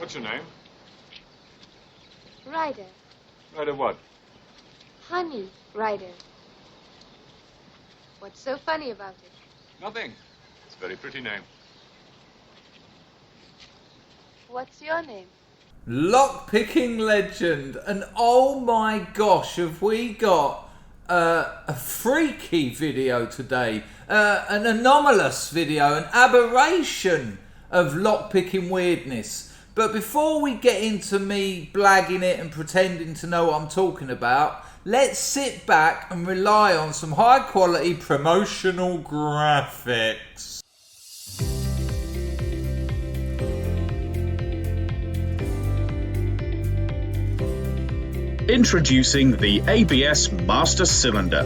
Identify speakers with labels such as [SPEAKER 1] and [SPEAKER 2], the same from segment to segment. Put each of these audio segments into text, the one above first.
[SPEAKER 1] What's your name?
[SPEAKER 2] Ryder.
[SPEAKER 1] Ryder what?
[SPEAKER 2] Honey Ryder. What's so funny about it?
[SPEAKER 1] Nothing. It's a very pretty name.
[SPEAKER 2] What's your name?
[SPEAKER 3] Lockpicking legend. And oh my gosh, have we got a freaky video today. An anomalous video, an aberration of lockpicking weirdness. But before we get into me blagging it and pretending to know what I'm talking about, let's sit back and rely on some high quality promotional graphics.
[SPEAKER 4] Introducing the ABS Master Cylinder.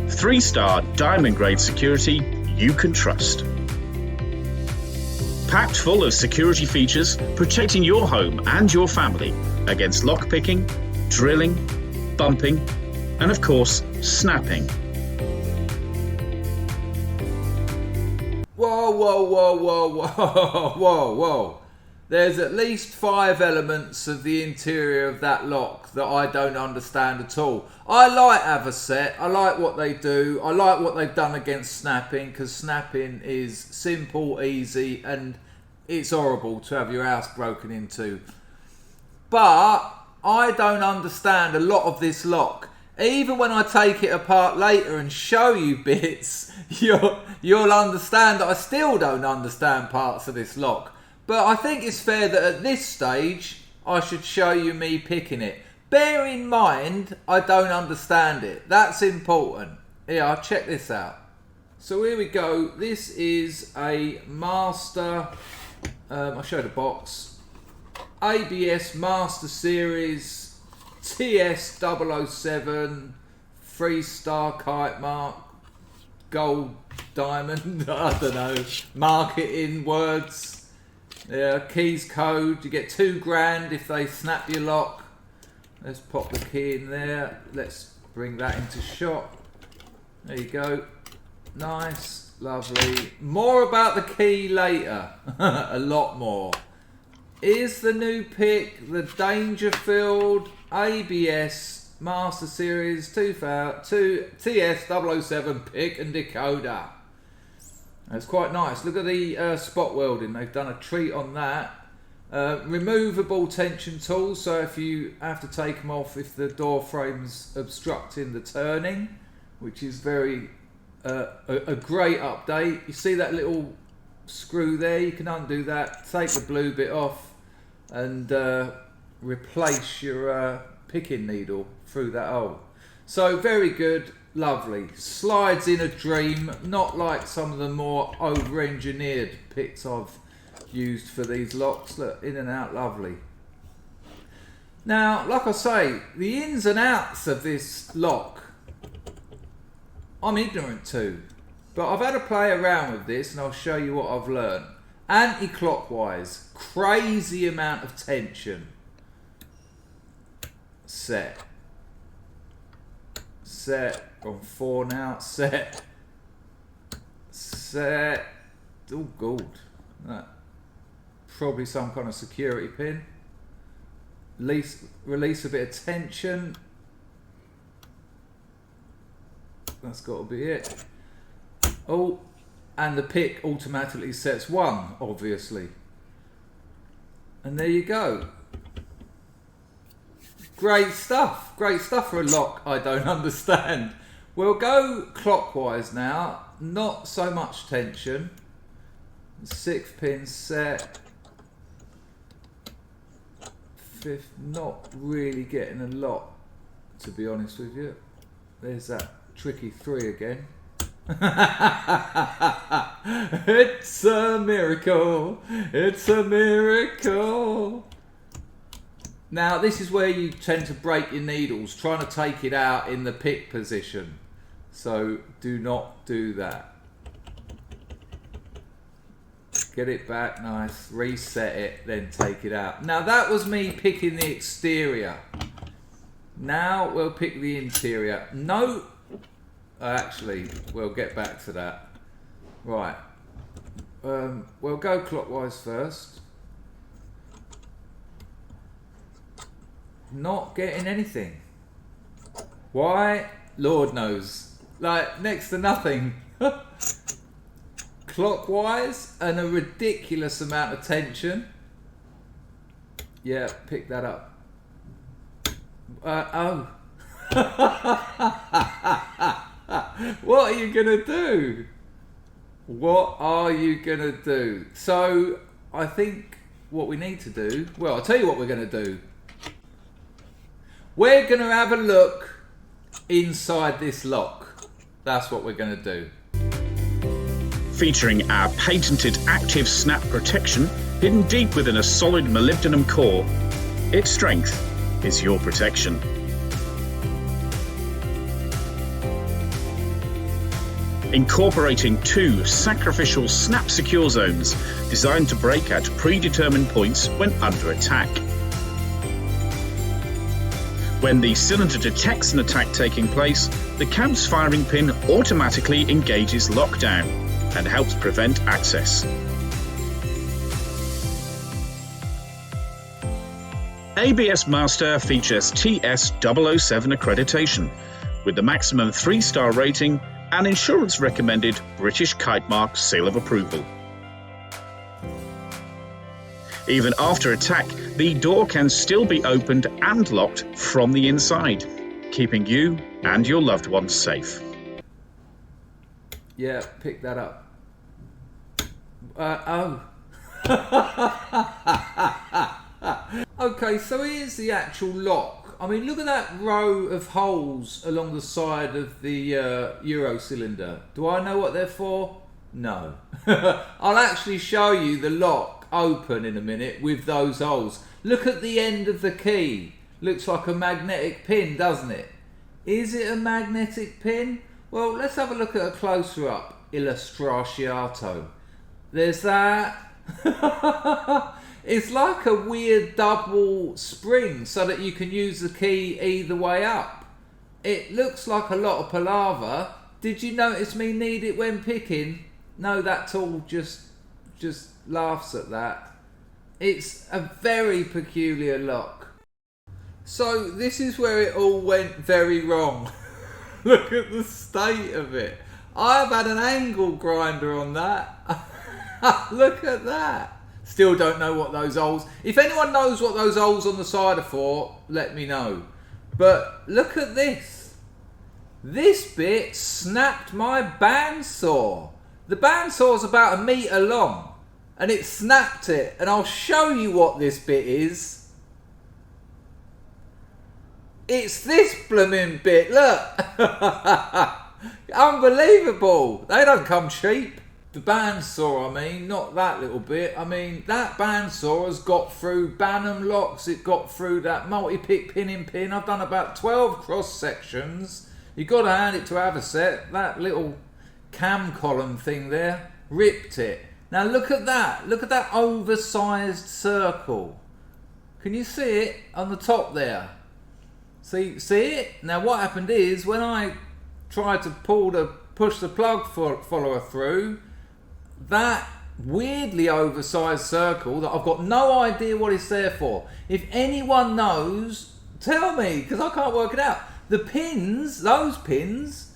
[SPEAKER 4] 3-star diamond grade security you can trust. Packed full of security features protecting your home and your family against lockpicking, drilling, bumping, and of course, snapping.
[SPEAKER 3] Whoa, whoa, whoa, whoa, whoa, whoa, whoa. There's at least 5 elements of the interior of that lock that I don't understand at all. I like Avocet, I like what they do, I like what they've done against snapping, because snapping is simple, easy, and it's horrible to have your house broken into. But I don't understand a lot of this lock. Even when I take it apart later and show you bits, you'll understand that I still don't understand parts of this lock. But I think it's fair that at this stage, I should show you me picking it. Bear in mind, I don't understand it. That's important. Here, I'll check this out. So here we go. This is a Master, I'll show the box. ABS Master Series TS007 3-star kite mark. Gold diamond, I don't know. Marketing words. Yeah, keys code, you get $2,000 if they snap your lock. Let's pop the key in there. Let's bring that into shot. There you go. Nice, lovely. More about the key later. A lot more. Here's the new pick, the Dangerfield ABS Master Series TS007 pick and decoder. That's quite nice. Look at the spot welding. They've done a treat on that. Removable tension tools, so if you have to take them off if the door frame's obstructing the turning, which is very a great update. You see that little screw there? You can undo that, take the blue bit off, and replace your picking needle through that hole. So very good. Lovely. Slides in a dream, not like some of the more over-engineered picks I've used for these locks. Look, in and out, lovely. Now, like I say, the ins and outs of this lock, I'm ignorant to. But I've had a play around with this and I'll show you what I've learned. Anti-clockwise, crazy amount of tension. Set. Set. On 4 now. Set. Set. Oh, good. That. Probably some kind of security pin. Release a bit of tension. That's got to be it. Oh, and the pick automatically sets 1, obviously. And there you go. Great stuff. Great stuff for a lock I don't understand. We'll go clockwise now. Not so much tension. 6th pin set. 5th, not really getting a lot, to be honest with you. There's that tricky 3 again. It's a miracle. It's a miracle. Now, this is where you tend to break your needles, trying to take it out in the pick position. So, do not do that. Get it back, nice. Reset it, then take it out. Now, that was me picking the exterior. Now, we'll pick the interior. No, actually, we'll get back to that. Right. We'll go clockwise first. not getting anything. Why? Lord knows. Like, next to nothing. Clockwise and a ridiculous amount of tension. Yeah, pick that up. Oh. What are you gonna do? What are you gonna do? So I think what we need to do, well, I'll tell you what we're gonna do. We're gonna have a look inside this lock. That's what we're gonna do.
[SPEAKER 4] Featuring our patented active snap protection hidden deep within a solid molybdenum core, its strength is your protection. Incorporating 2 sacrificial snap secure zones designed to break at predetermined points when under attack. When the cylinder detects an attack taking place, the camp's firing pin automatically engages lockdown and helps prevent access. ABS Master features TS007 accreditation with the maximum 3-star rating and insurance recommended British Kite Mark seal of approval. Even after attack, the door can still be opened and locked from the inside, keeping you and your loved ones safe.
[SPEAKER 3] Yeah, pick that up. Oh. Okay, so here's the actual lock. I mean, look at that row of holes along the side of the Euro cylinder. Do I know what they're for? No. I'll actually show you the lock open in a minute with those holes. Look at the end of the key. Looks like a magnetic pin, doesn't it? Is it a magnetic pin? Well, let's have a look at a closer up illustrato. There's that. It's like a weird double spring so that you can use the key either way up. It looks like a lot of palaver. Did you notice me need it when picking? No, that tool just laughs at that. It's a very peculiar lock. So this is where it all went very wrong. Look at the state of it. I've had an angle grinder on that. Look at that. Still don't know what those holes... If anyone knows what those holes on the side are for, let me know. But look at this. This bit snapped my bandsaw. The bandsaw's about 1 metre long. And it snapped it. And I'll show you what this bit is. It's this blooming bit, look. Unbelievable. They don't come cheap. The bandsaw, I mean, not that little bit. I mean, that bandsaw has got through Banham locks. It got through that multi-pick pin. I've done about 12 cross sections. You've got to hand it to Avocet. That little cam column thing there ripped it. Now look at that. Look at that oversized circle. Can you see it on the top there? See it? Now what happened is when I tried to push the plug follower through, that weirdly oversized circle that I've got no idea what it's there for. If anyone knows, tell me, because I can't work it out. The pins, those pins,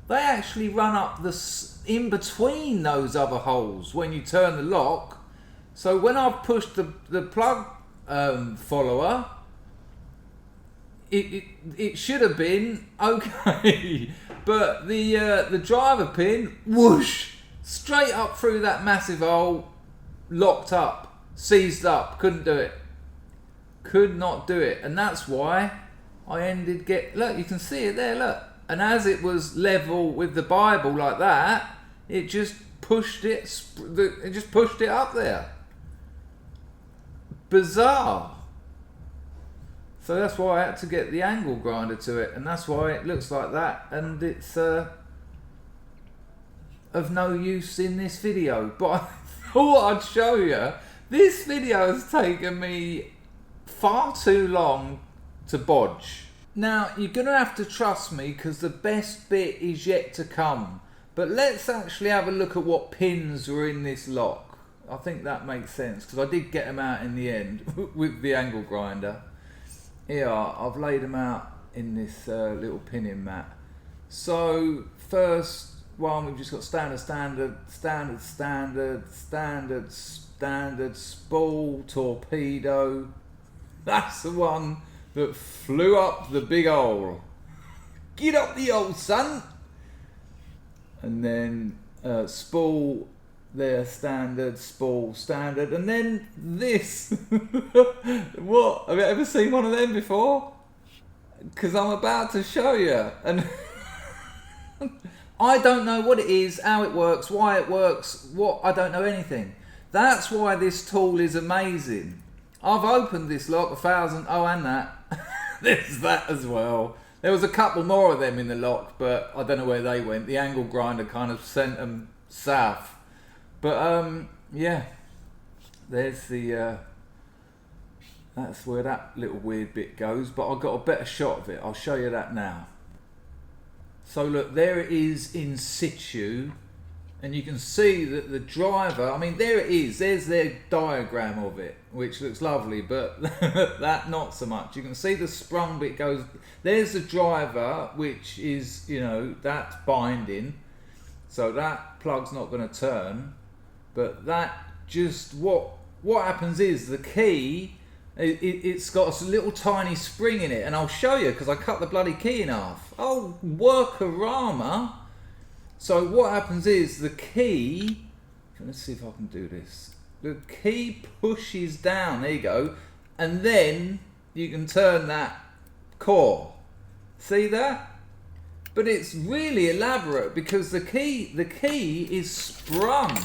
[SPEAKER 3] they actually run up in between those other holes when you turn the lock. So when I've pushed the plug follower, it should have been okay. But the driver pin, whoosh, straight up through that massive hole, locked up, seized up, couldn't do it. Could not do it. And that's why I look, you can see it there, look. And as it was level with the Bible like that, it just pushed it up there. Bizarre. So that's why I had to get the angle grinder to it, and that's why it looks like that, and it's of no use in this video. But I thought I'd show you. This video has taken me far too long to bodge. Now, you're going to have to trust me because the best bit is yet to come. But let's actually have a look at what pins were in this lock. I think that makes sense because I did get them out in the end with the angle grinder. here I've laid them out in this little pinning mat. So first one, we've just got standard spool torpedo. That's the one that flew up the big hole. Get up the hole, son. And then spool there, standard, spool, standard, and then this. What? Have you ever seen one of them before? Because I'm about to show you. And I don't know what it is, how it works, why it works, I don't know anything. That's why this tool is amazing. I've opened this lock 1,000, and that. There's that as well. There was a couple more of them in the lock, but I don't know where they went. The angle grinder kind of sent them south. But yeah, there's the, that's where that little weird bit goes. But I've got a better shot of it. I'll show you that now. So look, there it is in situ. And you can see that the driver, I mean, there it is. There's their diagram of it, which looks lovely, but that not so much. You can see the sprung bit goes, there's the driver, which is, you know, that's binding. So that plug's not going to turn. But that just, what happens is the key, it's got a little tiny spring in it. And I'll show you, because I cut the bloody key in half. Oh, workarama. So what happens is the key, let's see if I can do this. The key pushes down, there you go, and then you can turn that core. See that? But it's really elaborate because the key is sprung.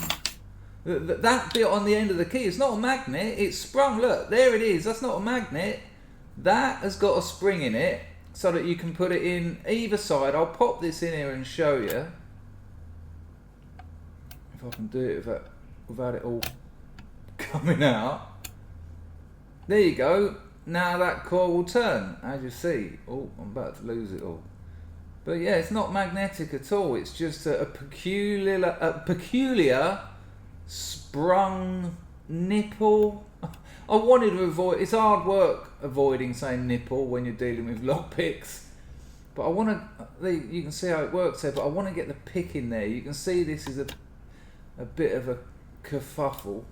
[SPEAKER 3] That bit on the end of the key is not a magnet, it's sprung. Look, there it is, that's not a magnet. That has got a spring in it so that you can put it in either side. I'll pop this in here and show you. If I can do it without it all coming out. There you go. Now that core will turn, as you see. Oh, I'm about to lose it all. But yeah, it's not magnetic at all. It's just a peculiar sprung nipple. I wanted to avoid, it's hard work avoiding saying nipple when you're dealing with lockpicks. But I want to, you can see how it works there, but I want to get the pick in there. You can see this is a bit of a kerfuffle.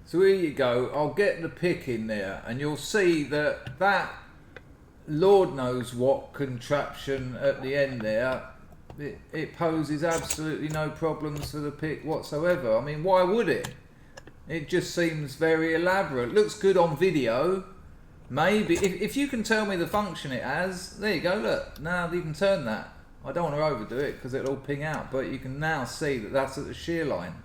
[SPEAKER 3] So here you go, I'll get the pick in there and you'll see that Lord knows what contraption at the end there, it poses absolutely no problems for the pick whatsoever. I mean, why would it? It just seems very elaborate. Looks good on video. Maybe, if you can tell me the function it has, there you go, look, now you can turn that. I don't want to overdo it because it'll all ping out, but you can now see that that's at the shear line.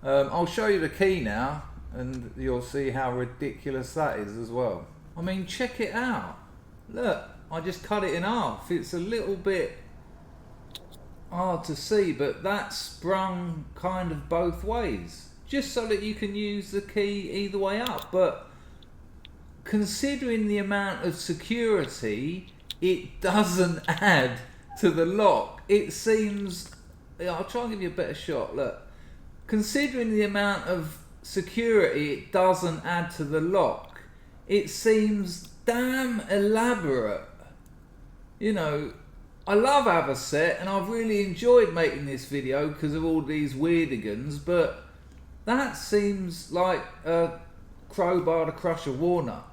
[SPEAKER 3] I'll show you the key now and you'll see how ridiculous that is as well. I mean, check it out. Look, I just cut it in half. It's a little bit hard to see, but that's sprung kind of both ways, just so that you can use the key either way up. But considering the amount of security it doesn't add to the lock, it seems, I'll try and give you a better shot. Look, considering the amount of security it doesn't add to the lock, it seems damn elaborate. You know, I love Avocet and I've really enjoyed making this video because of all these weirdigans, but that seems like a crowbar to crush a walnut.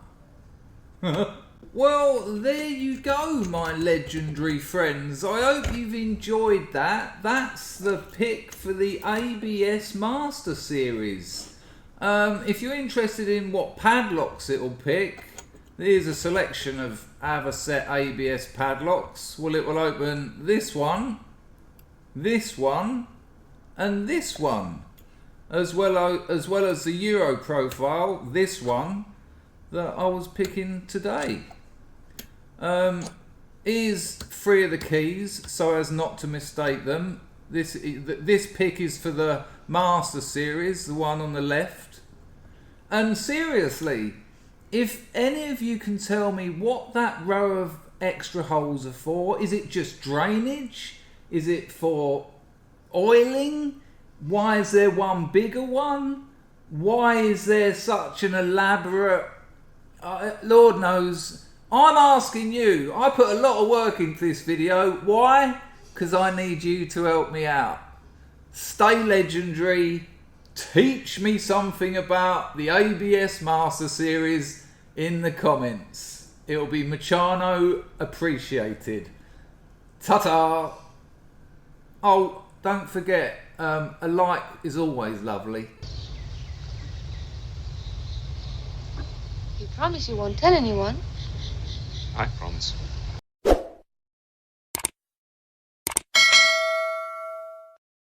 [SPEAKER 3] Well, there you go, my legendary friends. I hope you've enjoyed that. That's the pick for the ABS Master Series. If you're interested in what padlocks it'll pick, here's a selection of Avocet ABS padlocks. Well, it will open this one, and this one, as well as the Euro profile, this one that I was picking today. Here's 3 of the keys so as not to mistake them. This pick is for the Master Series, the one on the left. And seriously, if any of you can tell me what that row of extra holes are for, is it just drainage? Is it for oiling? Why is there one bigger one? Why is there such an elaborate... Lord knows, I'm asking you. I put a lot of work into this video. Why? Because I need you to help me out. Stay legendary. Teach me something about the ABS Master Series in the comments. It'll be Machano appreciated. Ta-ta! Oh, don't forget, a like is always lovely.
[SPEAKER 2] You promise you won't tell anyone?
[SPEAKER 1] I promise.